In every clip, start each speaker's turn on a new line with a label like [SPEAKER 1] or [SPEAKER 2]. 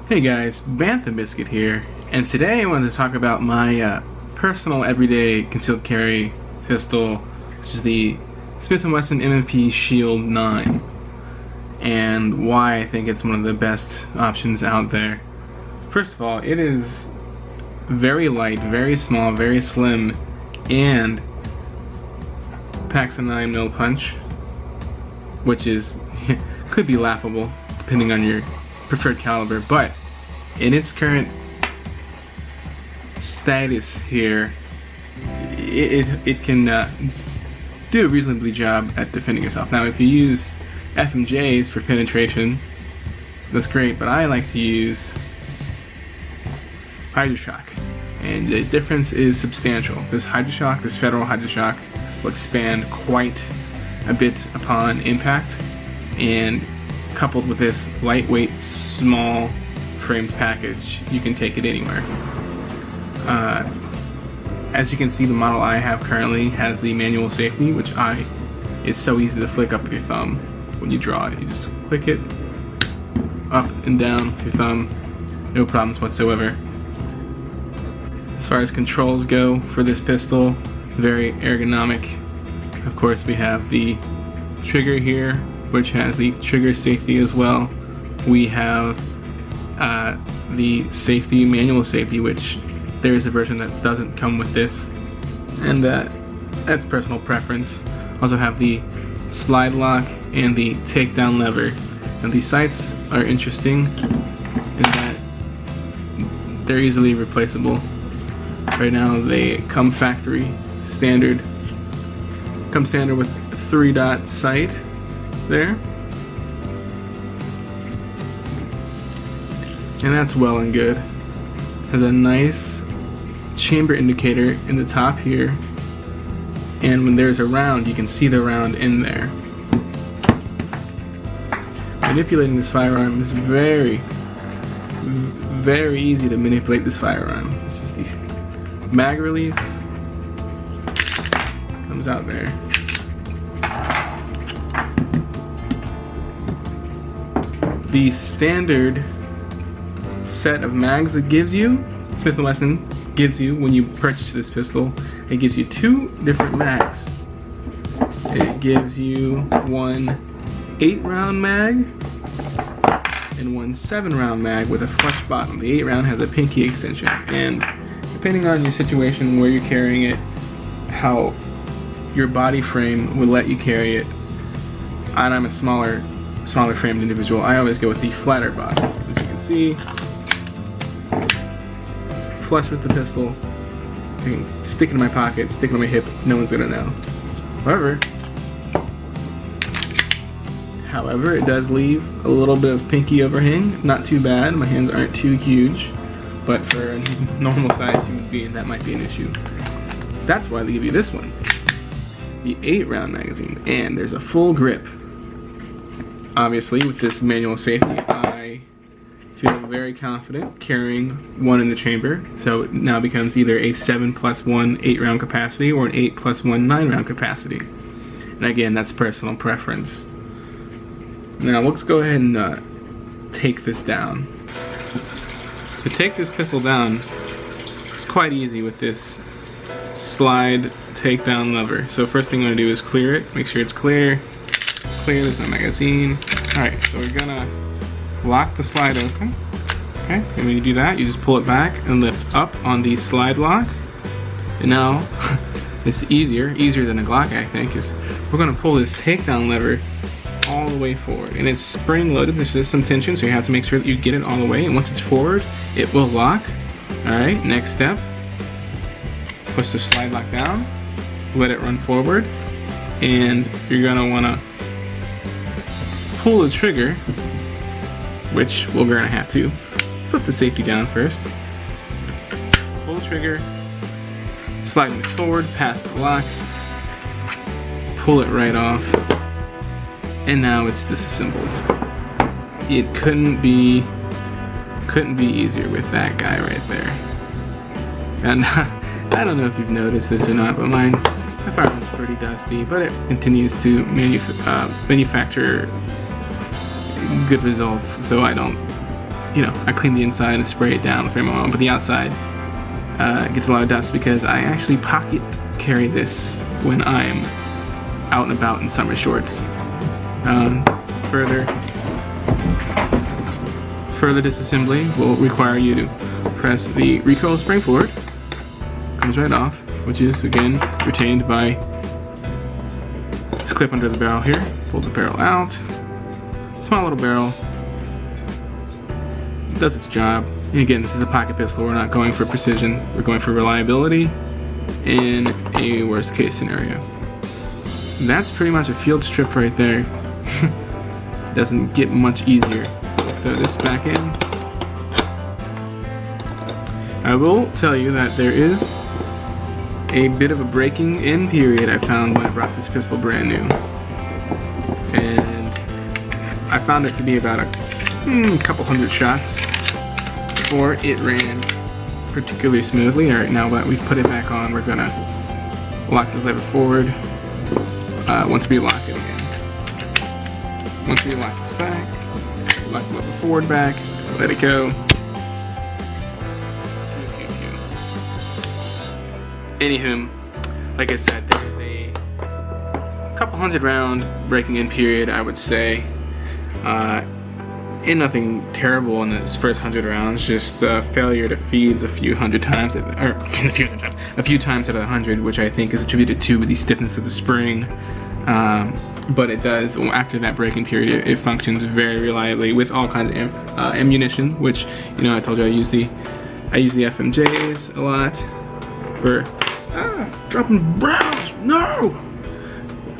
[SPEAKER 1] Hey guys, Bantha Biscuit here, and today I wanted to talk about my personal everyday concealed carry pistol, which is the Smith & Wesson M&P Shield 9, and why I think it's one of the best options out there. First of all, it is very light, very small, very slim, and packs a 9mm punch, which is could be laughable depending on your preferred caliber, but in its current status here, it can do a reasonably job at defending yourself. Now, if you use FMJs for penetration, that's great, but I like to use HydroShock, and the difference is substantial. This HydroShock, this Federal HydroShock, will expand quite a bit upon impact, and coupled with this lightweight, small framed package, you can take it anywhere. As you can see, the model I have currently has the manual safety, which it's so easy to flick up with your thumb when you draw it. You just click it up and down with your thumb, no problems whatsoever. As far as controls go for this pistol, very ergonomic. Of course, we have the trigger here, which has the trigger safety as well. We have the safety, manual safety, which there is a version that doesn't come with this, and that's personal preference. Also have the slide lock and the takedown lever. And these sights are interesting in that they're easily replaceable. Right now they come factory standard. Come standard with a 3-dot sight there, and that's well and good. Has a nice chamber indicator in the top here, and when there's a round, you can see the round in there. Manipulating this firearm is very, very easy to manipulate this firearm. This is the mag release, comes out there. The standard set of mags it gives you, Smith & Wesson gives you when you purchase this pistol, it gives you 2 different mags. It gives you one 8-round mag and one 7-round mag with a flush bottom. The 8-round has a pinky extension, and depending on your situation, where you're carrying it, how your body frame will let you carry it, and I'm a smaller framed individual, I always go with the flatter bottom. As you can see, flush with the pistol, I can stick it in my pocket, stick it on my hip, no one's gonna know. However, it does leave a little bit of pinky overhang, not too bad, my hands aren't too huge, but for a normal sized human being that might be an issue. That's why they give you this one, the 8-round magazine, and there's a full grip. Obviously, with this manual safety, I feel very confident carrying one in the chamber, so it now becomes either a 7+1 8-round capacity or an 8+1 9-round capacity. And again, that's personal preference. Now let's go ahead and take this down. To take this pistol down, it's quite easy with this slide takedown lever. So first thing I'm going to do is clear it, make sure it's clear. Clear, there's no magazine. Alright, so we're gonna lock the slide open. Okay, and when you do that, you just pull it back and lift up on the slide lock. And now, it's easier than a Glock, I think, is we're gonna pull this takedown lever all the way forward. And it's spring loaded, there's just some tension, so you have to make sure that you get it all the way, and once it's forward, it will lock. Alright, next step, push the slide lock down, let it run forward, and you're gonna wanna pull the trigger, which we're gonna have to flip the safety down first. Pull the trigger, slide it forward past the lock, pull it right off, and now it's disassembled. It couldn't be easier with that guy right there. And I don't know if you've noticed this or not, but my firearm's pretty dusty, but it continues to manufacture good results, so I don't you know, I clean the inside and spray it down with ammo, but the outside gets a lot of dust because I actually pocket carry this when I'm out and about in summer shorts. Further disassembly will require you to press the recoil spring forward. Comes right off, which is again retained by this clip under the barrel here. Pull the barrel out. Small little barrel. Does its job. And again, this is a pocket pistol. We're not going for precision. We're going for reliability in a worst case scenario. That's pretty much a field strip right there. Doesn't get much easier. So we'll throw this back in. I will tell you that there is a bit of a breaking in period I found when I brought this pistol brand new. And I found it to be about a couple hundred shots before it ran particularly smoothly. Alright, now that we've put it back on, we're gonna lock the lever forward once we lock it again. Once we lock this back, lock the lever forward back, let it go. Anywho, like I said, there is a couple hundred round breaking in period, I would say. And nothing terrible in this first 100 rounds, just failure to feeds a few times out of 100, which I think is attributed to the stiffness of the spring. But it does, after that break-in period, it functions very reliably with all kinds of ammunition, which, you know, I told you I use the FMJs a lot for dropping browns. No.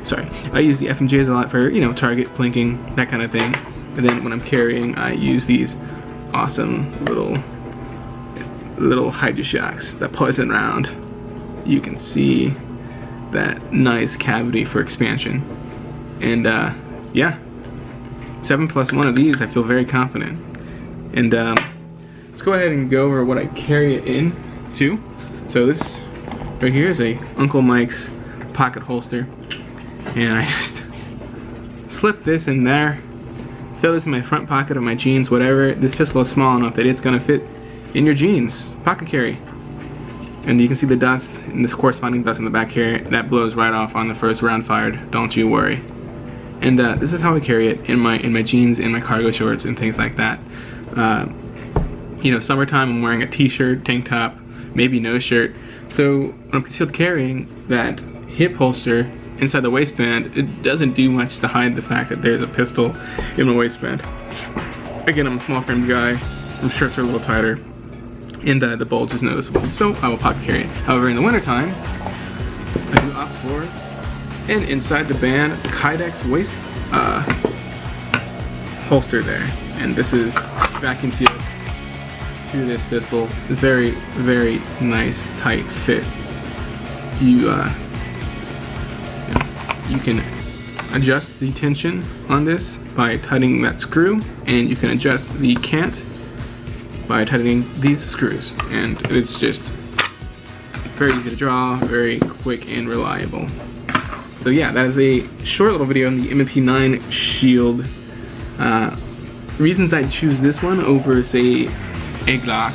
[SPEAKER 1] Sorry, I use the FMJs a lot for, you know, target plinking, that kind of thing. And then when I'm carrying, I use these awesome little Hydra Shocks, that poison round. You can see that nice cavity for expansion. And yeah, 7+1 of these, I feel very confident. And let's go ahead and go over what I carry it in to. So this right here is a Uncle Mike's pocket holster. And I just slip this in there. Throw this in my front pocket of my jeans, whatever. This pistol is small enough that it's gonna fit in your jeans. Pocket carry. And you can see the dust and this corresponding dust in the back here. That blows right off on the first round fired. Don't you worry. And this is how I carry it in my jeans, in my cargo shorts, and things like that. You know, summertime, I'm wearing a t-shirt, tank top, maybe no shirt. So when I'm concealed carrying, that hip holster inside the waistband, it doesn't do much to hide the fact that there's a pistol in my waistband. Again, I'm a small framed guy, my shirts are a little tighter, and the bulge is noticeable, so I will pocket carry it. However, in the wintertime, I do opt for an inside the band Kydex waist holster there. And this is vacuum sealed to this pistol. Very, very nice, tight fit. You can adjust the tension on this by tightening that screw, and you can adjust the cant by tightening these screws. And it's just very easy to draw, very quick and reliable. So yeah, that is a short little video on the M&P 9 Shield. Reasons I'd choose this one over, say, a Glock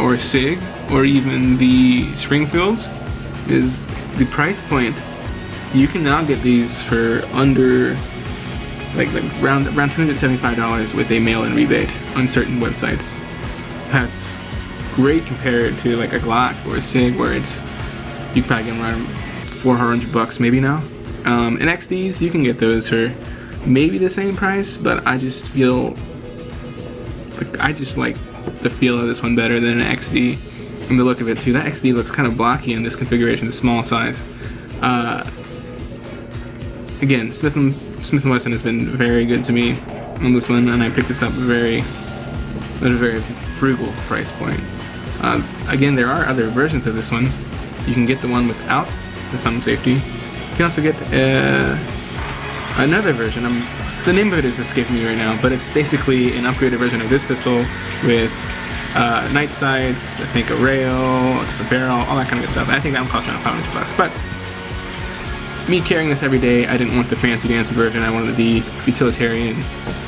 [SPEAKER 1] or a SIG, or even the Springfields, is the price point. You can now get these for under like around $275 with a mail-in rebate on certain websites. That's great compared to like a Glock or a SIG, where it's you can probably get them around $400 maybe now. And XDs, you can get those for maybe the same price, but I just feel like I just like the feel of this one better than an XD, and the look of it too. That XD looks kind of blocky in this configuration, the small size. Again, Smith & Wesson has been very good to me on this one, and I picked this up at a very frugal price point. Again, there are other versions of this one. You can get the one without the thumb safety. You can also get another version. The name of it is escaping me right now, but it's basically an upgraded version of this pistol with night sights, I think a rail, a barrel, all that kind of good stuff. I think that one costs around $500, but me carrying this every day, I didn't want the fancy dancy version. I wanted the utilitarian,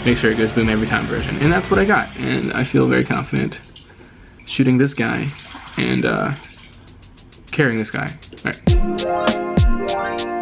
[SPEAKER 1] make sure it goes boom every time version. And that's what I got. And I feel very confident shooting this guy and carrying this guy. All right.